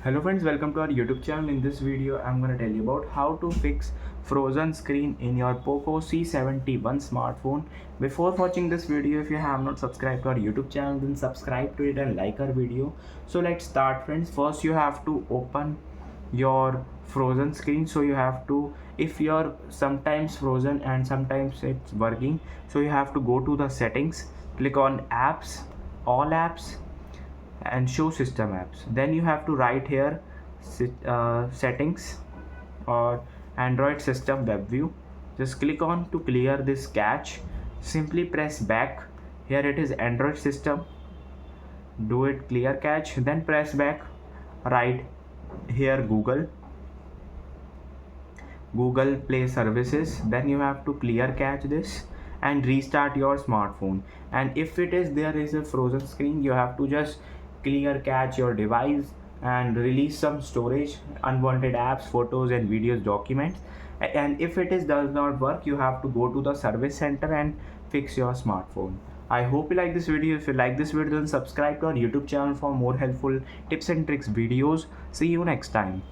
Hello friends, welcome to our YouTube channel. In this video, I'm going to tell you about how to fix frozen screen in your Poco C71 smartphone. Before watching this video, if you have not subscribed to our YouTube channel, then subscribe to it and like our video. So let's start friends. First you have to open your frozen screen. So you have to, if you're sometimes frozen and sometimes it's working, so you have to go to the settings, click on apps, all apps, and show system apps. Then you have to write here settings or Android system web view. Just click on to clear this cache. Simply press back. Here it is Android system, do it clear cache, then press back. Write here Google Play Services. Then you have to clear cache this and restart your smartphone. And if it is there is a frozen screen, you have to just clear cache your device and release some storage, unwanted apps, photos and videos, documents. And if it is does not work, you have to go to the service center and fix your smartphone. I hope you like this video. If you like this video, then subscribe to our YouTube channel for more helpful tips and tricks videos. See you next time.